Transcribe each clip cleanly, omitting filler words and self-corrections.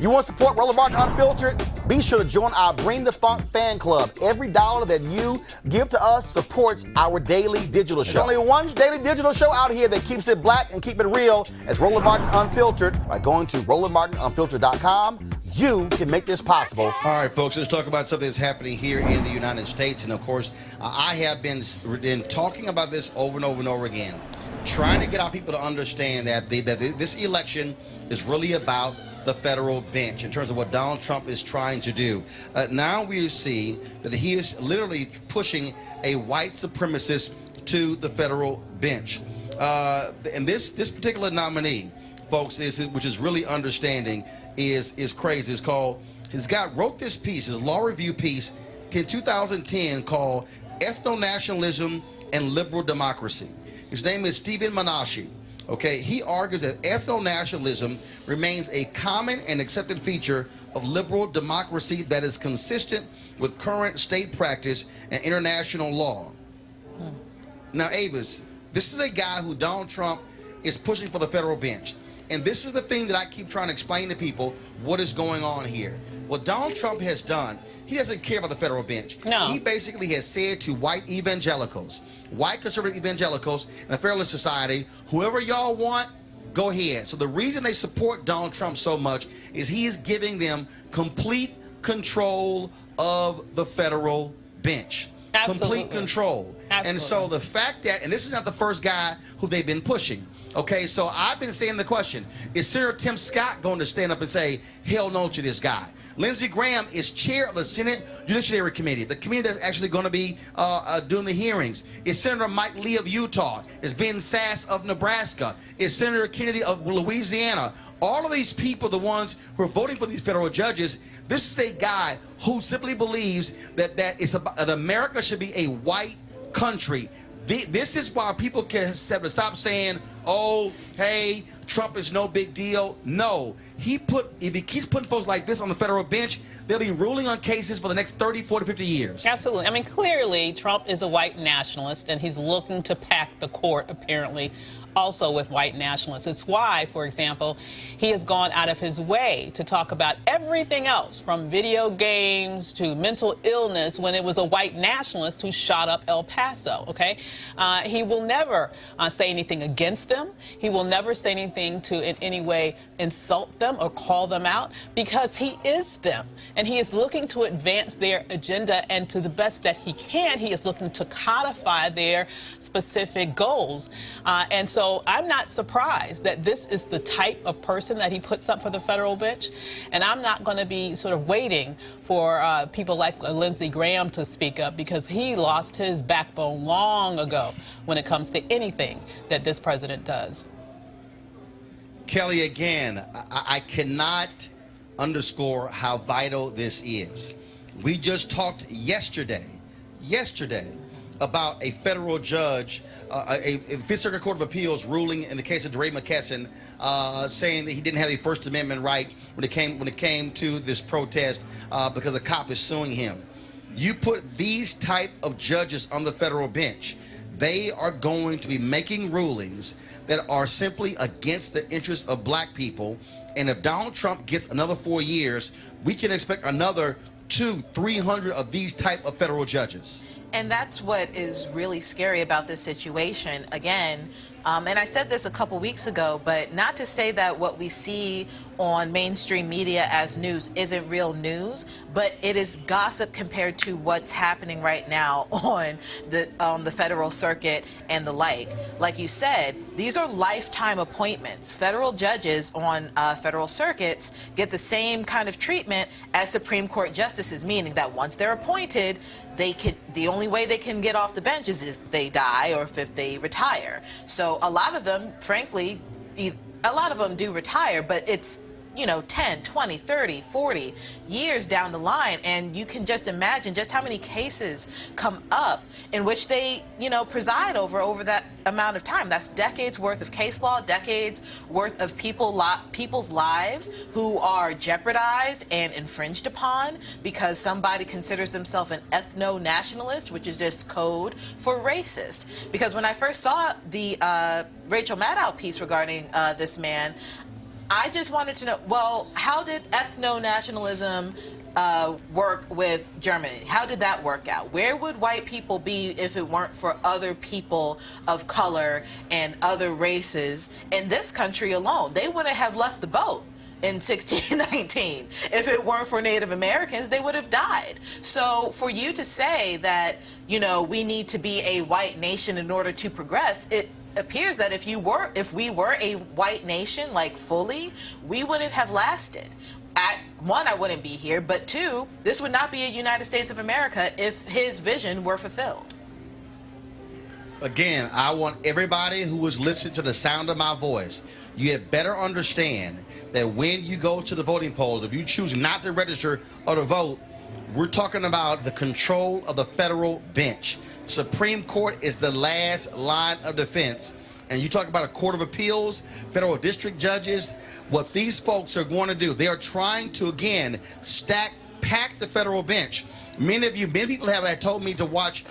You want to support Roland Martin Unfiltered? Be sure to join our Bring the Funk fan club. Every dollar that you give to us supports our daily digital show. There's only one daily digital show out here that keeps it black and keep it real as Roland Martin Unfiltered. By going to RolandMartinUnfiltered.com, you can make this possible. All right, folks, let's talk about something that's happening here in the United States. And, of course, I have been talking about this over and over and over again, trying to get our people to understand that this election is really about the federal bench in terms of what Donald Trump is trying to do. Now we see that he is literally pushing a white supremacist to the federal bench. And this particular nominee, folks, which is really understanding, is crazy. It's called, this guy wrote this piece, his law review piece in 2010 called Ethnonationalism and Liberal Democracy. His name is Menashi. Okay, he argues that ethnonationalism remains a common and accepted feature of liberal democracy that is consistent with current state practice and international law. Now, Avis, this is a guy who Donald Trump is pushing for the federal bench. And this is the thing that I keep trying to explain to people what is going on here. What Donald Trump has done, he doesn't care about the federal bench. No. He basically has said to white evangelicals, white conservative evangelicals in the Federalist Society, whoever y'all want, go ahead. So the reason they support Donald Trump so much is he is giving them complete control of the federal bench. Absolutely. Complete control. Absolutely. And so the fact that, and this is not the first guy who they've been pushing. Okay, so I've been saying the question, is Senator Tim Scott going to stand up and say, hell no to this guy? Lindsey Graham is chair of the Senate Judiciary Committee, the committee that's actually going to be doing the hearings. Is Senator Mike Lee of Utah? Is Ben Sasse of Nebraska? Is Senator Kennedy of Louisiana? All of these people, the ones who are voting for these federal judges, this is a guy who simply believes that America should be a white country. This is why people can have to stop saying, oh, hey, Trump is no big deal. No, if he keeps putting folks like this on the federal bench, they'll be ruling on cases for the next 30, 40, 50 years. Absolutely. I mean, clearly, Trump is a white nationalist, and he's looking to pack the court, apparently, also with white nationalists. It's why, for example, he has gone out of his way to talk about everything else, from video games to mental illness, when it was a white nationalist who shot up El Paso, okay? He will never say anything against them. He will never say anything to in any way insult them or call them out, because he is them. And he is looking to advance their agenda, and to the best that he can, he is looking to codify their specific goals. And so I'm not surprised that this is the type of person that he puts up for the federal bench. And I'm not going to be sort of waiting for people like Lindsey Graham to speak up, because he lost his backbone long ago when it comes to anything that this president does. Kelly, again, I cannot underscore how vital this is. We just talked yesterday about a federal judge, a Fifth Circuit Court of Appeals ruling in the case of DeRay McKesson, saying that he didn't have a First Amendment right when it came to this protest because a cop is suing him. You put these type of judges on the federal bench, they are going to be making rulings that are simply against the interests of black people. And if Donald Trump gets another 4 years, we can expect another 200-300 of these type of federal judges. And that's what is really scary about this situation. Again, and I said this a couple weeks ago, but not to say that what we see on mainstream media as news isn't real news, but it is gossip compared to what's happening right now on the federal circuit and the like. Like you said, these are lifetime appointments. Federal judges on federal circuits get the same kind of treatment as Supreme Court justices, meaning that once they're appointed, the only way they can get off the bench is if they die or if they retire. So a lot of them, frankly, a lot of them do retire, but it's, 10, 20, 30, 40 years down the line. And you can just imagine just how many cases come up in which they, preside over that amount of time. That's decades worth of case law, decades worth of people's lives who are jeopardized and infringed upon because somebody considers themselves an ethno-nationalist, which is just code for racist. Because when I first saw the Rachel Maddow piece regarding this man, I just wanted to know, well, how did ethno-nationalism work with Germany? How did that work out? Where would white people be if it weren't for other people of color and other races in this country alone? They wouldn't have left the boat in 1619. If it weren't for Native Americans, they would have died. So for you to say that, you know, we need to be a white nation in order to progress, it appears that if we were a white nation, like fully, we wouldn't have lasted. One, I wouldn't be here, but two, this would not be a United States of America if his vision were fulfilled. Again, I want everybody who is listening to the sound of my voice, you had better understand that when you go to the voting polls, if you choose not to register or to vote, we're talking about the control of the federal bench. Supreme Court is the last line of defense. And you talk about a court of appeals, federal district judges, what these folks are going to do, they are trying to, again, pack the federal bench. Many people have told me to watch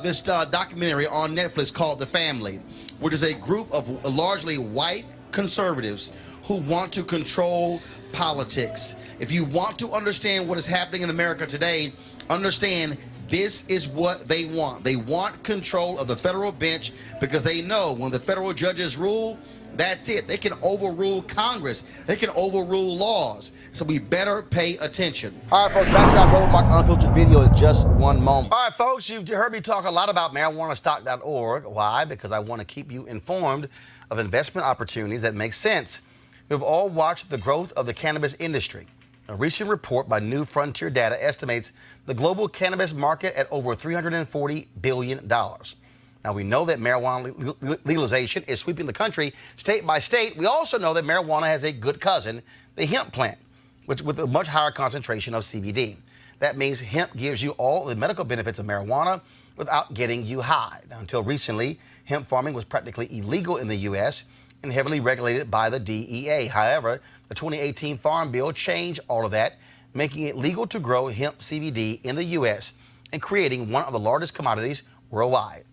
this documentary on Netflix called The Family, which is a group of largely white conservatives who want to control politics. If you want to understand what is happening in America today, understand this is what they want. They want control of the federal bench because they know when the federal judges rule, that's it. They can overrule Congress. They can overrule laws. So we better pay attention. All right, folks, back to our Roland Martin Unfiltered video in just one moment. All right, folks, you've heard me talk a lot about marijuanastock.org. Why? Because I want to keep you informed of investment opportunities that make sense. We've all watched the growth of the cannabis industry. A recent report by New Frontier Data estimates the global cannabis market at over $340 billion. Now, we know that marijuana legalization is sweeping the country state by state. We also know that marijuana has a good cousin, the hemp plant, which with a much higher concentration of CBD. That means hemp gives you all the medical benefits of marijuana without getting you high. Now, until recently, hemp farming was practically illegal in the U.S. and heavily regulated by the DEA. However, the 2018 Farm Bill changed all of that, making it legal to grow hemp CBD in the U.S. and creating one of the largest commodities worldwide.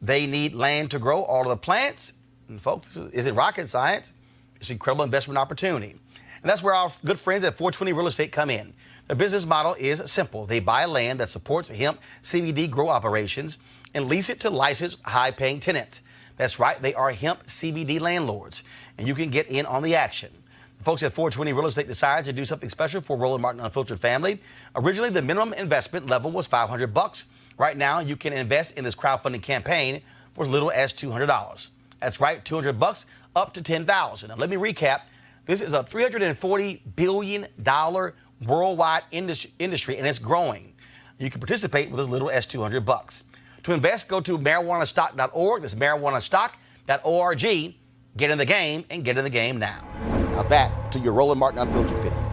They need land to grow all of the plants. And folks, this isn't rocket science. It's an incredible investment opportunity. And that's where our good friends at 420 Real Estate come in. Their business model is simple. They buy land that supports hemp CBD grow operations and lease it to licensed high-paying tenants. That's right, they are hemp CBD landlords, and you can get in on the action. The folks at 420 Real Estate decided to do something special for Roland Martin Unfiltered family. Originally, the minimum investment level was $500. Right now, you can invest in this crowdfunding campaign for as little as $200. That's right, $200 up to $10,000. Now, let me recap. This is a $340 billion worldwide industry, and it's growing. You can participate with as little as $200. To invest, go to marijuanastock.org. That's marijuanastock.org. Get in the game and get in the game now. Now back to your Roland Martin Unfiltered video.